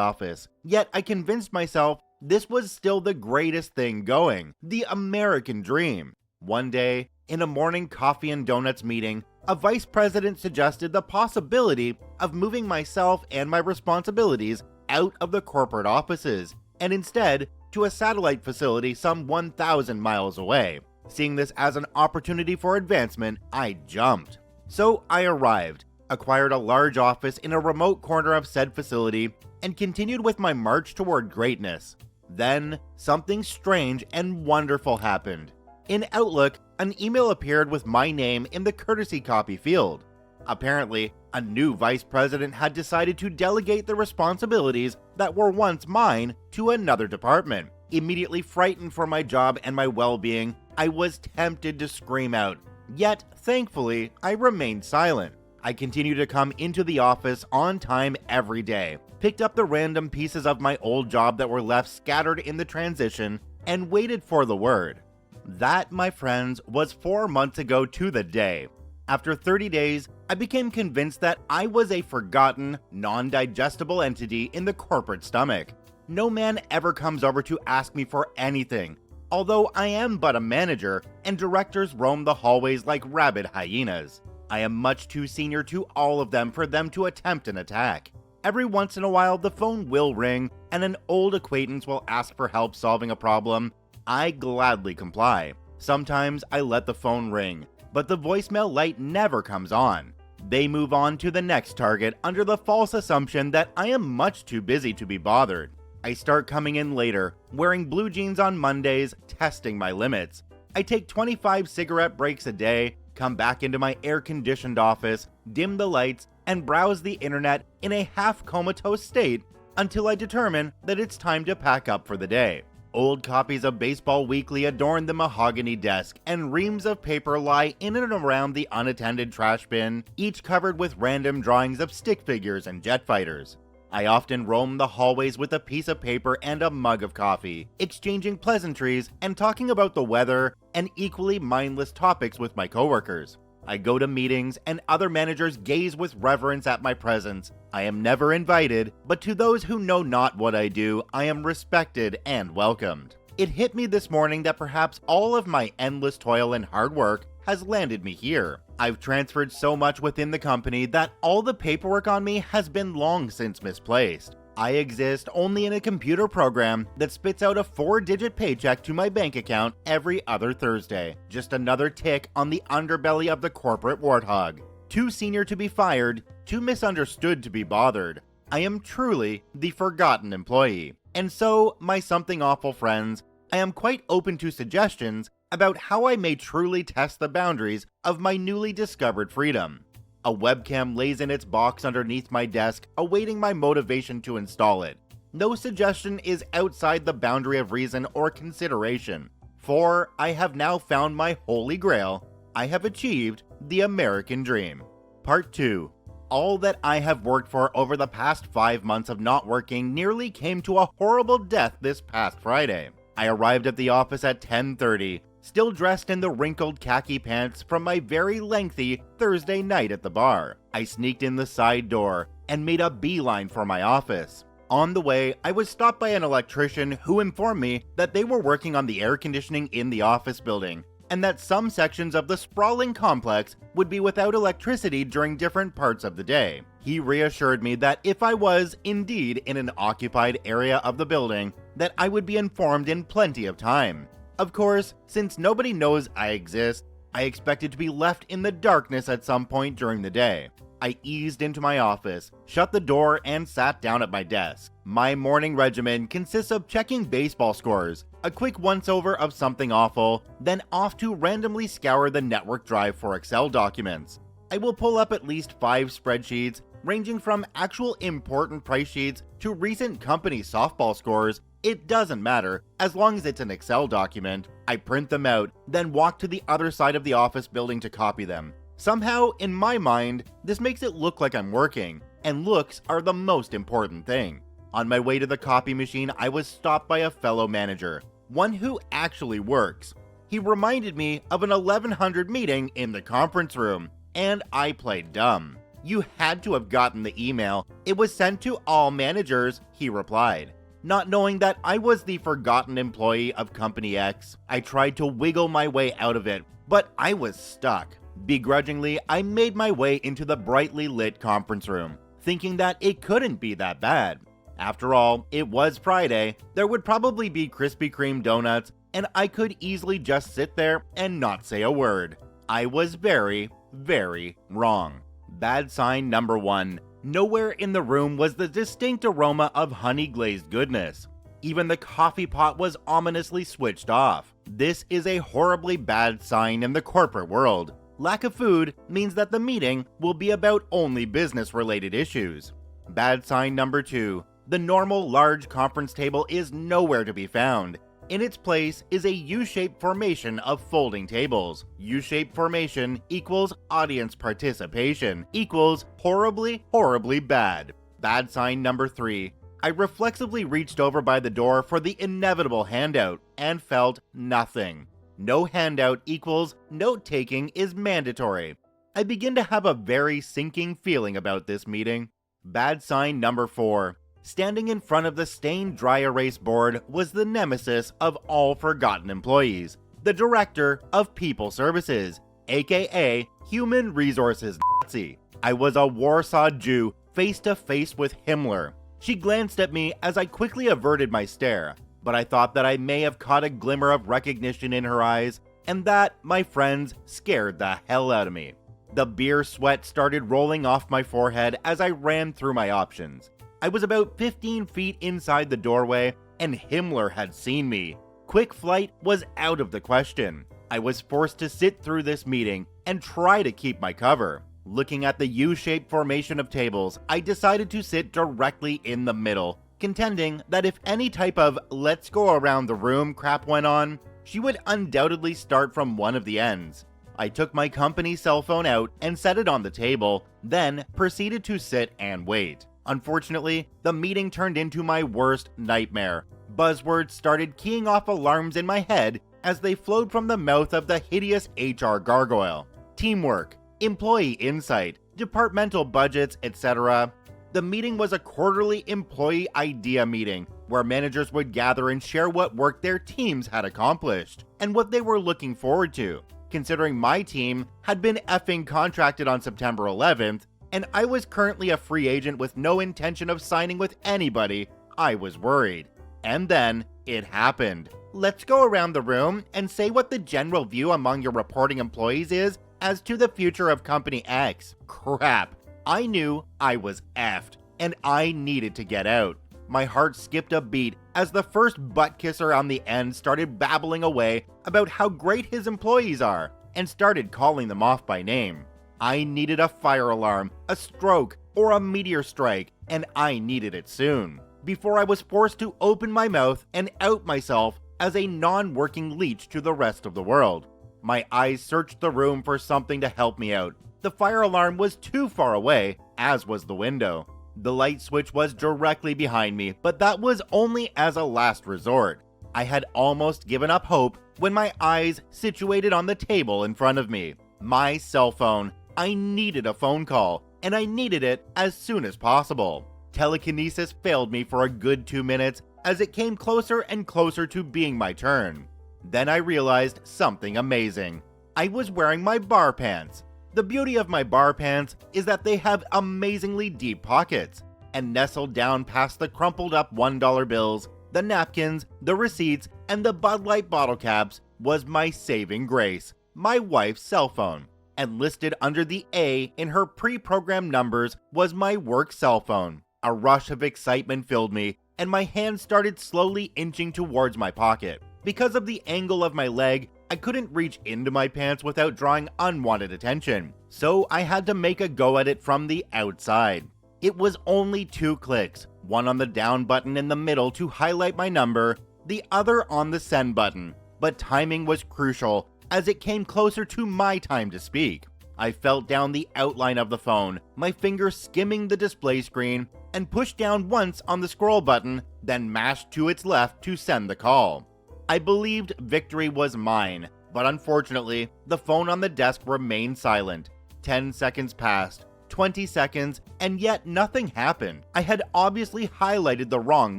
office, yet I convinced myself this was still the greatest thing going, the American dream. One day, in a morning coffee and donuts meeting, a vice president suggested the possibility of moving myself and my responsibilities out of the corporate offices, and instead to a satellite facility some 1,000 miles away. Seeing this as an opportunity for advancement, I jumped. So I arrived, acquired a large office in a remote corner of said facility, and continued with my march toward greatness. Then, something strange and wonderful happened. In Outlook, an email appeared with my name in the courtesy copy field. Apparently, a new vice president had decided to delegate the responsibilities that were once mine to another department. Immediately frightened for my job and my well-being, I was tempted to scream out. Yet, thankfully, I remained silent. I continued to come into the office on time every day, picked up the random pieces of my old job that were left scattered in the transition, and waited for the word. That, my friends, was 4 months ago to the day. After 30 days, I became convinced that I was a forgotten, non-digestible entity in the corporate stomach. No man ever comes over to ask me for anything, although I am but a manager, and directors roam the hallways like rabid hyenas. I am much too senior to all of them for them to attempt an attack. Every once in a while, the phone will ring, and an old acquaintance will ask for help solving a problem. I gladly comply. Sometimes I let the phone ring, but the voicemail light never comes on. They move on to the next target under the false assumption that I am much too busy to be bothered. I start coming in later, wearing blue jeans on Mondays, testing my limits. I take 25 cigarette breaks a day, come back into my air-conditioned office, dim the lights, and browse the internet in a half-comatose state until I determine that it's time to pack up for the day. Old copies of Baseball Weekly adorn the mahogany desk, and reams of paper lie in and around the unattended trash bin, each covered with random drawings of stick figures and jet fighters. I often roam the hallways with a piece of paper and a mug of coffee, exchanging pleasantries and talking about the weather and equally mindless topics with my coworkers. I go to meetings and other managers gaze with reverence at my presence. I am never invited, but to those who know not what I do, I am respected and welcomed. It hit me this morning that perhaps all of my endless toil and hard work has landed me here. I've transferred so much within the company that all the paperwork on me has been long since misplaced. I exist only in a computer program that spits out a 4-digit paycheck to my bank account every other Thursday. Just another tick on the underbelly of the corporate warthog. Too senior to be fired, too misunderstood to be bothered. I am truly the forgotten employee. And so, my something awful friends, I am quite open to suggestions about how I may truly test the boundaries of my newly discovered freedom. A webcam lays in its box underneath my desk, awaiting my motivation to install it. No suggestion is outside the boundary of reason or consideration, for I have now found my holy grail. I have achieved the American dream. Part 2. All that I have worked for over the past 5 months of not working nearly came to a horrible death this past Friday. I arrived at the office at 10:30, still dressed in the wrinkled khaki pants from my very lengthy Thursday night at the bar. I sneaked in the side door and made a beeline for my office. On the way, I was stopped by an electrician who informed me that they were working on the air conditioning in the office building, and that some sections of the sprawling complex would be without electricity during different parts of the day. He reassured me that if I was indeed in an occupied area of the building, that I would be informed in plenty of time. Of course, since nobody knows I exist, I expected to be left in the darkness at some point during the day. I eased into my office, shut the door, and sat down at my desk. My morning regimen consists of checking baseball scores, a quick once-over of something awful, then off to randomly scour the network drive for Excel documents. I will pull up at least 5 spreadsheets, ranging from actual important price sheets to recent company softball scores. It doesn't matter, as long as it's an Excel document. I print them out, then walk to the other side of the office building to copy them. Somehow, in my mind, this makes it look like I'm working, and looks are the most important thing. On my way to the copy machine, I was stopped by a fellow manager, one who actually works. He reminded me of an 1100 meeting in the conference room, and I played dumb. You had to have gotten the email. It was sent to all managers, he replied. Not knowing that I was the forgotten employee of Company X, I tried to wiggle my way out of it, but I was stuck. Begrudgingly, I made my way into the brightly lit conference room, thinking that it couldn't be that bad. After all, it was Friday, there would probably be Krispy Kreme donuts, and I could easily just sit there and not say a word. I was very, very wrong. Bad sign number 1. Nowhere in the room was the distinct aroma of honey-glazed goodness. Even the coffee pot was ominously switched off. This is a horribly bad sign in the corporate world. Lack of food means that the meeting will be about only business-related issues. Bad sign number 2. The normal large conference table is nowhere to be found. In its place is a U-shaped formation of folding tables. U-shaped formation equals audience participation equals horribly, horribly bad. Bad sign number 3. I reflexively reached over by the door for the inevitable handout and felt nothing. No handout equals note-taking is mandatory. I begin to have a very sinking feeling about this meeting. Bad sign number 4. Standing in front of the stained dry erase board was the nemesis of all forgotten employees, the Director of People Services, aka Human Resources Nazi. I was a Warsaw Jew face to face with Himmler. She glanced at me as I quickly averted my stare, but I thought that I may have caught a glimmer of recognition in her eyes, and that, my friends, scared the hell out of me. The beer sweat started rolling off my forehead as I ran through my options. I was about 15 feet inside the doorway, and Himmler had seen me. Quick flight was out of the question. I was forced to sit through this meeting and try to keep my cover. Looking at the U-shaped formation of tables, I decided to sit directly in the middle, contending that if any type of "let's go around the room" crap went on, she would undoubtedly start from one of the ends. I took my company cell phone out and set it on the table, then proceeded to sit and wait. Unfortunately, the meeting turned into my worst nightmare. Buzzwords started keying off alarms in my head as they flowed from the mouth of the hideous HR gargoyle. Teamwork, employee insight, departmental budgets, etc. The meeting was a quarterly employee idea meeting where managers would gather and share what work their teams had accomplished and what they were looking forward to. Considering my team had been effing contracted on September 11th, and I was currently a free agent with no intention of signing with anybody, I was worried. And then, it happened. Let's go around the room and say what the general view among your reporting employees is as to the future of Company X. Crap. I knew I was effed, and I needed to get out. My heart skipped a beat as the first butt kisser on the end started babbling away about how great his employees are, and started calling them off by name. I needed a fire alarm, a stroke, or a meteor strike, and I needed it soon, before I was forced to open my mouth and out myself as a non-working leech to the rest of the world. My eyes searched the room for something to help me out. The fire alarm was too far away, as was the window. The light switch was directly behind me, but that was only as a last resort. I had almost given up hope when my eyes situated on the table in front of me. My cell phone. I needed a phone call, and I needed it as soon as possible. Telekinesis failed me for a good 2 minutes as it came closer and closer to being my turn. Then I realized something amazing. I was wearing my bar pants. The beauty of my bar pants is that they have amazingly deep pockets, and nestled down past the crumpled up $1 bills, the napkins, the receipts, and the Bud Light bottle caps was my saving grace, my wife's cell phone. And listed under the A in her pre-programmed numbers was my work cell phone. A rush of excitement filled me, and my hand started slowly inching towards my pocket. Because of the angle of my leg, I couldn't reach into my pants without drawing unwanted attention, so I had to make a go at it from the outside. It was only 2 clicks, one on the down button in the middle to highlight my number, the other on the send button, but timing was crucial as it came closer to my time to speak. I felt down the outline of the phone, my finger skimming the display screen, and pushed down once on the scroll button, then mashed to its left to send the call. I believed victory was mine, but unfortunately, the phone on the desk remained silent. 10 seconds passed, 20 seconds, and yet nothing happened. I had obviously highlighted the wrong